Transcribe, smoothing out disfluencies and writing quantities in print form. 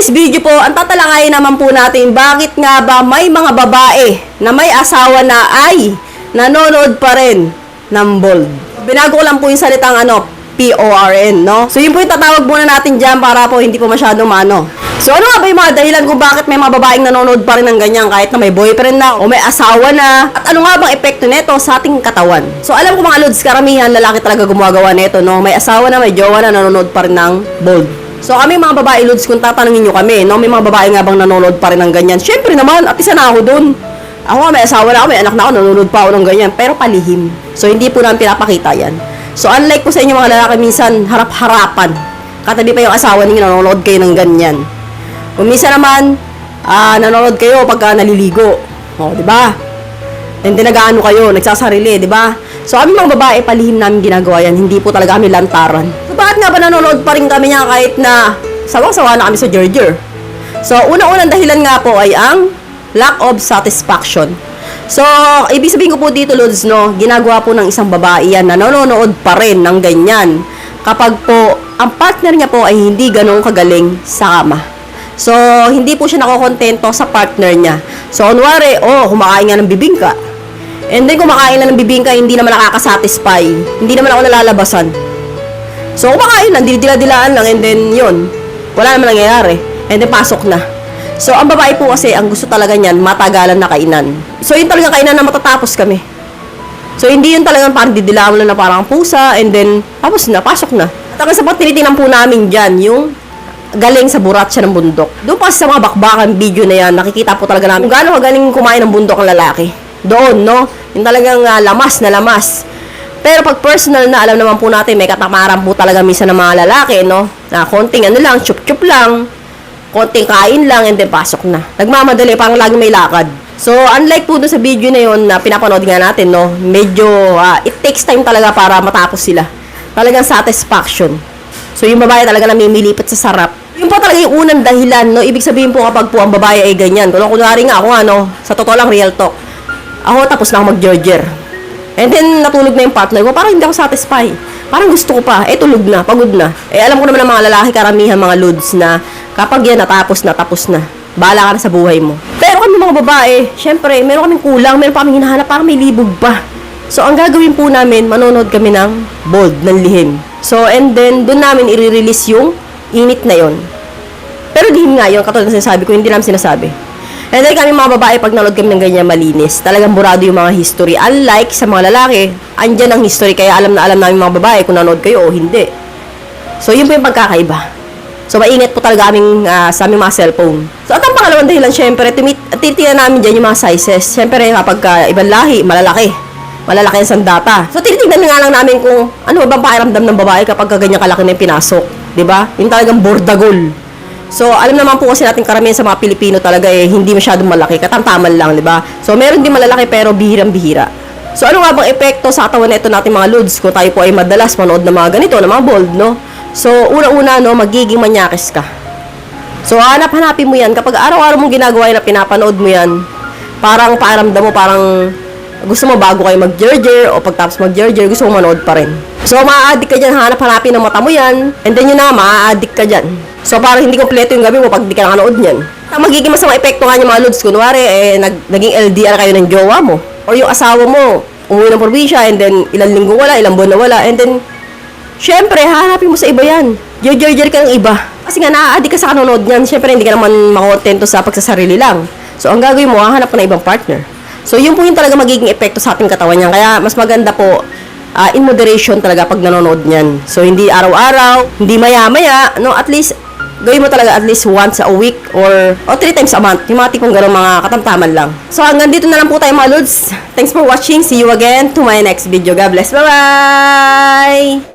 today's video po, ang tatalakayin naman po natin, bakit nga ba may mga babae na may asawa na ay nanonood pa rin ng bold. Binago ko lang po yung salitang PORN, no? So, yun po yung tatawag muna natin dyan para po hindi po masyadong mano. So, ano nga ba yung mga dahilan kung bakit may mga babaeng nanonood pa rin ng ganyan kahit na may boyfriend na o may asawa na? At ano nga bang epekto nito sa ating katawan? So, alam ko mga lods, karamihan lalaki talaga gumagawa nito, no? May asawa na, may jowa na nanonood pa rin ng bold. So, kami mga babae lods, kung tatanungin nyo kami, no? May mga babae nga bang nanonood pa rin ng ganyan? Syempre naman, at isa na ako dun. Ako nga, may asawa na ako, may anak na ako, nanonood pa ako ng ganyan. Pero palihim. So, hindi po namin pinapakita yan. So, unlike po sa inyo mga lalaki, minsan harap-harapan. Katabi pa yung asawa ninyo, nanonood kayo ng ganyan. Kung minsan naman, nanonood kayo pagka naliligo. O, di ba? And then, nag-ano kayo, nagsasarili, di ba? So, kami mga babae, palihim namin ginagawa yan. Hindi po talaga kami lantaran. So, bakit nga ba nanonood pa rin kami niya kahit na sawang-sawa na kami sa Gerger? So, unang-unang dahilan nga po ay ang lack of satisfaction. So, ibig sabihin ko po dito, Lods, no, ginagawa po ng isang babae yan na nanonood pa rin ng ganyan kapag po ang partner niya po ay hindi ganun kagaling sa kama. So, hindi po siya nakokontento sa partner niya. So, kunwari, kumakain nga ng bibingka. And then, kumakain na ng bibingka, hindi naman nakakasatisfy. Hindi naman ako nalalabasan. So, kumakain lang, dila-dilaan lang, and then, yun. Wala naman nangyayari. And then, pasok na. So, ang babae po kasi, ang gusto talaga niyan, matagalan na kainan. So, yun talagang kainan na matatapos kami. So, hindi yun talagang parang didilaan mo lang na parang pusa, and then, tapos na, pasok na. At ang sa tinitingnan po namin dyan, yung galing sa burat siya ng bundok. Doon pa sa mga bakbakan video na yan, nakikita po talaga namin kung gaano kagaling kumain ng bundok ang lalaki. Doon, no? Yung talagang lamas na lamas. Pero pag personal na, alam naman po natin, may katamaran po talaga minsan ng mga lalaki, no? Na konting lang, chup-chup lang, konting kain lang, and then pasok na. Nagmamadali, parang lagi may lakad. So, unlike po doon sa video na yun na pinapanood nga natin, no? Medyo, it takes time talaga para matapos sila. Talagang satisfaction. So, yung babae talaga namimilipat sa sarap. Yun po talaga yung unang dahilan, no? Ibig sabihin po kapag po ang babae ay ganyan. Kung kunwari nga ako, sa totoo lang, real talk. Ako, tapos na ako mag-Gerger. And then, natulog na yung partner ko. Parang hindi ako satisfy. Parang gusto ko pa. Tulog na, pagod na. Alam ko naman ng mga lalaki, karamihan mga loads na kapag yan natapos na, tapos na. Bahala ka na sa buhay mo. Pero kami mga babae, syempre, meron kaming kulang, meron pa kaming hinahanap, parang may libog pa. So, ang gagawin po namin, manonood kami ng bold, ng lihim. So, and then, doon namin i-release yung init na yon. Pero lihim nga yun, katulad na sinasabi ko, hindi namin sinasabi. And then kami mga babae, pag nanood kami ng ganyan malinis, talagang burado yung mga history. Unlike sa mga lalaki, andyan ang history, kaya alam na alam namin mga babae kung nanood kayo o hindi. So, yun po yung pagkakaiba. So, mainit po talaga aming, sa aming mga cellphone. So, at ang pangalawang dahilan, syempre, tinitingnan namin dyan yung mga sizes. Syempre, kapag ibang lahi, malalaki. Malalaki ang sandata. So, tinitingnan nga lang namin kung ano bang pakiramdam ng babae kapag ganyan kalaki na yung pinasok. Diba? Yung talagang bordagol. So, alam naman po kasi natin karamihan sa mga Pilipino talaga hindi masyadong malaki. Katamtaman lang, di ba? So, meron din malalaki pero bihirang-bihira. So, ano nga bang epekto sa katawan na ito natin mga loads kung tayo po ay madalas manood ng mga ganito, ng mga bold, no? So, una-una, no, magiging manyakis ka. So, hanap-hanapin mo yan. Kapag araw-araw mong ginagawa yan na pinapanood mo yan, parang pakiramdam mo, parang gusto mo bago kayo mag-Gerger o pagtapos mag-Gerger, gusto mo manood pa rin. So, maa-addict ka dyan, hanap-hanapin ng mata mo yan, and then yun na, maa-addict ka dyan. So, parang hindi kompleto yung gabi mo pag di ka nakanood niyan. Ang magiging masamang epekto nga yung mga loads, kunwari, naging LDR kayo ng jowa mo, or yung asawa mo, umuwi ng probinsya, and then ilang linggo wala, ilang buwan na wala, and then, syempre, hanapin mo sa iba yan. Gerger ka ng iba. Kasi nga, naa-addict ka sa kanonood niyan, syempre, hindi ka naman makontento sa pagsasarili lang. So, ang gagawin mo, hahanap ka ng ibang partner. So, yun po yung talaga magiging epekto sa ating katawan niyan. Kaya, mas maganda po, in moderation talaga pag nanonood niyan. So, hindi araw-araw, hindi maya-maya, no, at least, gawin mo talaga at least once a week or 3 times a month. Yung mga tipong gano'ng mga katamtaman lang. So, hanggang dito na lang po tayo mga lods. Thanks for watching. See you again to my next video. God bless. Bye-bye!